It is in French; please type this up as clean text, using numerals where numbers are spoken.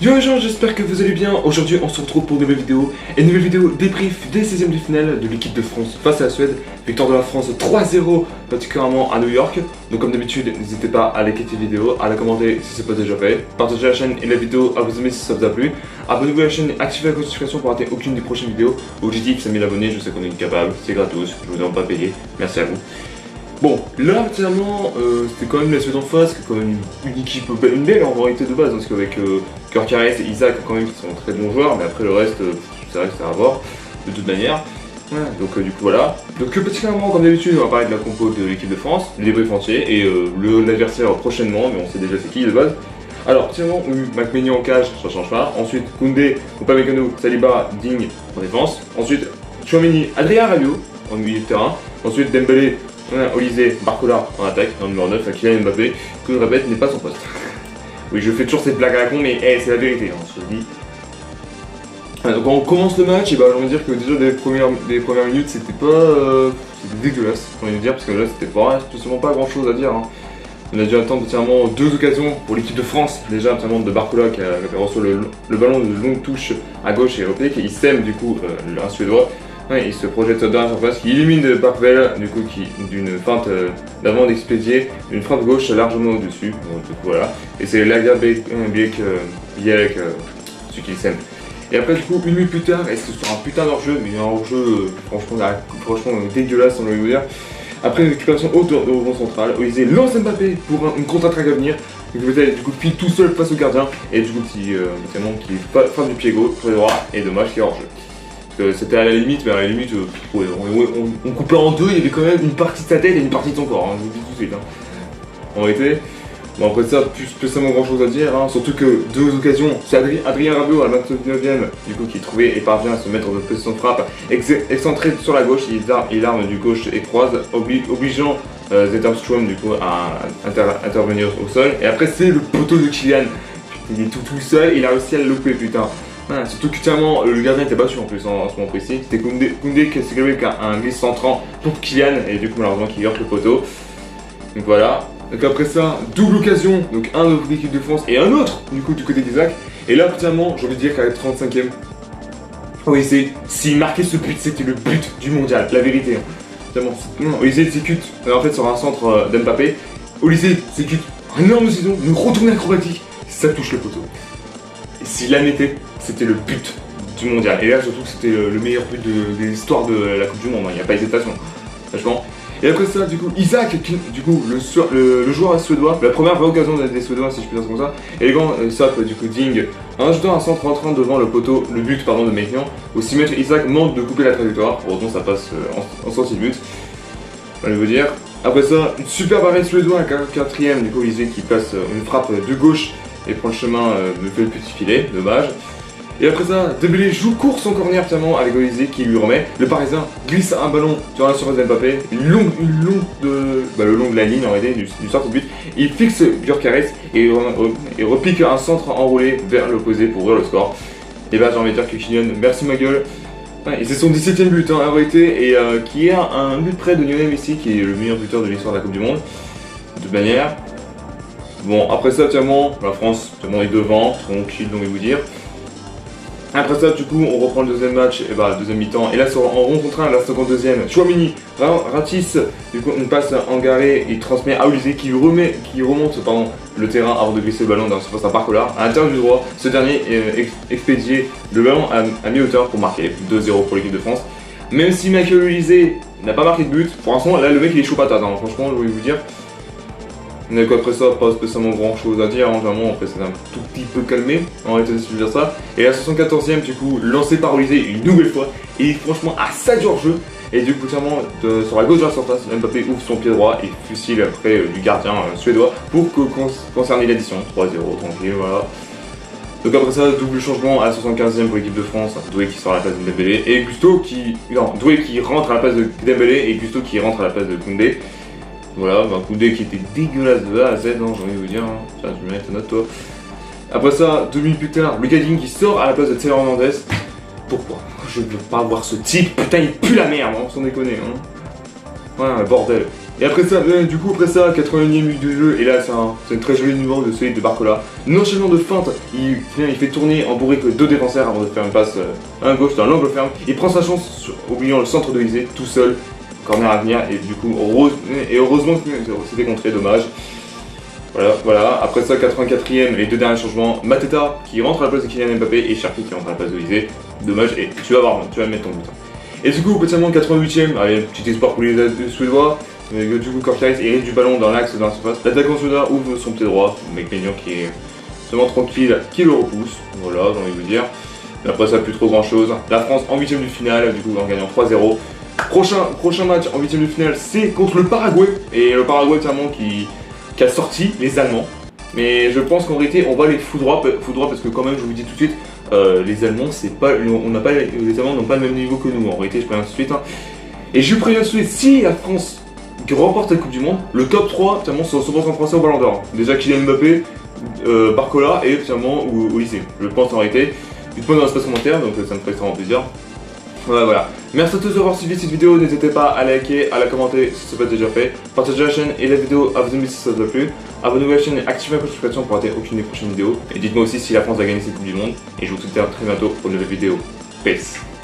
Yo les gens, j'espère que vous allez bien. Aujourd'hui on se retrouve pour une nouvelle vidéo débrief des 16e de finale de l'équipe de France face à la Suède. Victoire de la France 3-0, particulièrement à New York. Donc comme d'habitude, n'hésitez pas à liker cette vidéo, à la commenter si ce n'est pas déjà fait, partagez la chaîne et la vidéo à vous aimer si ça vous a plu. Abonnez-vous à la chaîne et activez la notification pour rater aucune des prochaines vidéos. Objectif 5000 abonnés, je sais qu'on est capable, c'est gratos, je vous demande pas payer, merci à vous. Bon, là, actuellement, c'était quand même la Suède en face, qui est quand même une équipe, une belle en réalité de base, hein, parce qu'avec Gyökeres et Isaac, quand même, qui sont très bons joueurs, mais après le reste, c'est vrai que c'est à voir, de toute manière. Ouais, donc du coup, voilà. Donc, particulièrement, comme d'habitude, on va parler de la compo de l'équipe de France, le débrief entier, et l'adversaire prochainement, mais on sait déjà c'est qui de base. Alors, particulièrement, McMahon en cage, ça change pas. Ensuite, Koundé, Upamecano, Saliba, Digne en défense. Ensuite, Tchouaméni, Adrien Rabiot en milieu de terrain. Ensuite, Dembélé, Olysée, Barcola en attaque, en numéro 9, à Kylian Mbappé, que je répète n'est pas son poste. Oui, je fais toujours cette blague à la con, mais hey, c'est la vérité, hein, je te le dis. Donc quand on commence le match, et bah, j'ai envie de dire que déjà des premières minutes, c'était pas... c'était dégueulasse, j'ai envie de dire, parce que là, c'était pas spécialement pas grand chose à dire. Hein. On a dû attendre entièrement deux occasions pour l'équipe de France, déjà entièrement de Barcola qui a reçu le ballon de longue touche à gauche et replique, et il sème du coup un Suédois. Ouais, il se projette dans la surface, qui élimine Barkvel, du coup, d'une feinte d'avant d'Expédier, une frappe gauche largement au-dessus. Donc, du coup, voilà. Et c'est Laga Bielek, celui qui le sème. Et après, du coup, une minute plus tard, et c'est sur un putain d'hors-jeu, mais un hors-jeu franchement dégueulasse, on va vous dire. Après une récupération haute au rond central, Olysée lance Mbappé pour une contre-attaque à venir. Donc, du coup, file tout seul face au gardien, et du coup, qui frappe du pied gauche, pied droit, et dommage qu'il est hors-jeu. C'était à la limite, mais à la limite, on coupait en deux, il y avait quand même une partie de sa tête et une partie de son corps, hein, je vous le dis tout de suite. Hein. En réalité, bon après ça, plus spécialement grand chose à dire, hein, surtout que deux occasions, c'est Adrien Rabiot à la 29e, du coup, qui trouvait et parvient à se mettre en position de frappe, excentré sur la gauche, il arme du gauche et croise, obligeant Zetterstrom du coup à intervenir au sol, et après c'est le poteau de Kylian, il est tout seul, il a réussi à le louper, putain. Ah, surtout que clairement le gardien était battu en plus en ce moment précis. C'était Koundé qui s'est gagné avec un glisse centrant pour Kylian et du coup malheureusement qui heurte le poteau. Donc voilà. Donc après ça, double occasion, donc un de l'équipe de France et un autre du coup du côté d'Isaac. Et là clairement j'ai envie de dire qu'à la 35e, oui s'il marquait ce but c'était le but du mondial, la vérité. Olysée exécute en fait sur un centre d'Mbappé. Olysée exécute un énorme saison, une retournée acrobatique, ça touche le poteau. Et s'il la mettait, c'était le but du mondial. Et là, surtout que c'était le meilleur but de l'histoire de la Coupe du Monde. Il n'y a pas d'hésitation, franchement. Et après ça, du coup, Isaac, du coup, le joueur suédois, la première vraie occasion des Suédois, si je puis dire comme ça. Élégant, ça, du coup, Ding, en ajoutant un centre rentrant devant le poteau, le but, pardon, de Maignan. Au 6 mètres, Isaac manque de couper la trajectoire. Heureusement, ça passe en sortie de but. Allez vous dire. Après ça, une super barrette suédois, un 4ème, du coup, Olysée qui passe une frappe de gauche et prend le chemin de fait le petit filet, dommage. Et après ça, Dembélé court son corner finalement avec Olysée qui lui remet. Le Parisien glisse un ballon sur la surface d'Mbappé, le long de la ligne en réalité du sortie de but. Il fixe Gyökeres et repique un centre enroulé vers l'opposé pour ouvrir le score. Et bah j'ai envie de dire que Kylian, merci ma gueule. Ouais, et c'est son 17ème but hein, en réalité et qui est un but près de Lionel Messi qui est le meilleur buteur de l'histoire de la Coupe du Monde. De toute manière. Bon après ça actuellement, la France est devant, tranquille donc je vais vous dire. Après ça, du coup, on reprend le deuxième match, et bah, deuxième mi-temps. Et là, en rond contre 1, la seconde deuxième. Tchouaméni ratisse, du coup, une passe engarée, il transmet à Olysée qui remonte le terrain avant de glisser le ballon dans la surface à Barcola. À l'intérieur du droit, ce dernier expédié le ballon à mi-hauteur pour marquer 2-0 pour l'équipe de France. Même si Michael Olysée n'a pas marqué de but, pour l'instant, là, le mec il est chaud patate, hein. Franchement, je vais vous dire. Donc après ça, pas spécialement grand chose à dire, hein, vraiment, après c'est un tout petit peu calmé, en réalité si je veux dire ça. Et la 74ème du coup, lancé par Olysée une nouvelle fois, et franchement à ça du hors-jeu. Et du coup clairement, sur la gauche de la surface, Mbappé ouvre son pied droit et fusille après du gardien suédois pour concerner l'addition, 3-0, tranquille, voilà. Donc après ça, double changement à la 75ème pour l'équipe de France, Doué qui sort à la place de Dembélé, et Doué qui rentre à la place de Dembélé, et Gusto qui rentre à la place de Koundé. Voilà, bah, Koundé qui était dégueulasse de A à Z, hein, j'ai envie de vous dire. Hein. Tiens, tu me mets ta note, toi. Après ça, 2 minutes plus tard, Lucas Digne qui sort à la place de Théo Hernandez. Pourquoi? Je veux pas voir ce type, putain, il pue la merde, hein, sans déconner. Hein. Ouais, bordel. Et après ça, du coup, après ça, 81ème minute de jeu, et là, c'est une très jolie numéro de celui de Barcola. Non seulement de feinte, il fait tourner en bourré que 2 défenseurs avant de faire une passe à un gauche dans l'angle ferme. Il prend sa chance, oubliant le centre de Isé, tout seul, corner à venir, et du coup, heureusement que c'était contré, dommage. Voilà. Après ça, 84ème, les 2 derniers changements, Mateta qui rentre à la place de Kylian Mbappé et Cherki qui rentre à la place de Isé. Dommage, et tu vas mettre ton but. Et du coup, potentiellement 88ème, allez, petit espoir pour les Suédois. Du coup, Korkais hérite du ballon dans l'axe dans la surface. L'attaquant suédois ouvre son pied droit, mec Maignan qui est seulement tranquille, qui le repousse. Voilà, j'ai envie de vous dire. Mais après ça, plus trop grand chose. La France en 8ème de finale, du coup, en gagnant 3-0. Prochain match en 8ème de finale, c'est contre le Paraguay. Et le Paraguay, finalement, qui a sorti les Allemands. Mais je pense qu'en réalité, on va les foudroie parce que, quand même, je vous dis tout de suite, les Allemands, les Allemands n'ont pas le même niveau que nous. En réalité, je préviens tout de suite. Hein. Et je préviens tout de suite, si la France qui remporte la Coupe du Monde, le top 3, finalement, c'est 100% français au Ballon d'Or. Déjà Kylian Mbappé, Barcola et finalement au lycée. Je pense en réalité. Dites-moi dans l'espace commentaire, donc ça me ferait extrêmement plaisir. Voilà. Merci à tous d'avoir suivi cette vidéo. N'hésitez pas à liker, à la commenter si ce n'est pas déjà fait. Partagez la chaîne et la vidéo à vos amis si ça vous a plu. Abonnez-vous à la chaîne et activez la notification pour rater aucune des prochaines vidéos. Et dites-moi aussi si la France a gagné cette Coupe du Monde. Et je vous souhaite à très bientôt pour une nouvelle vidéo. Peace.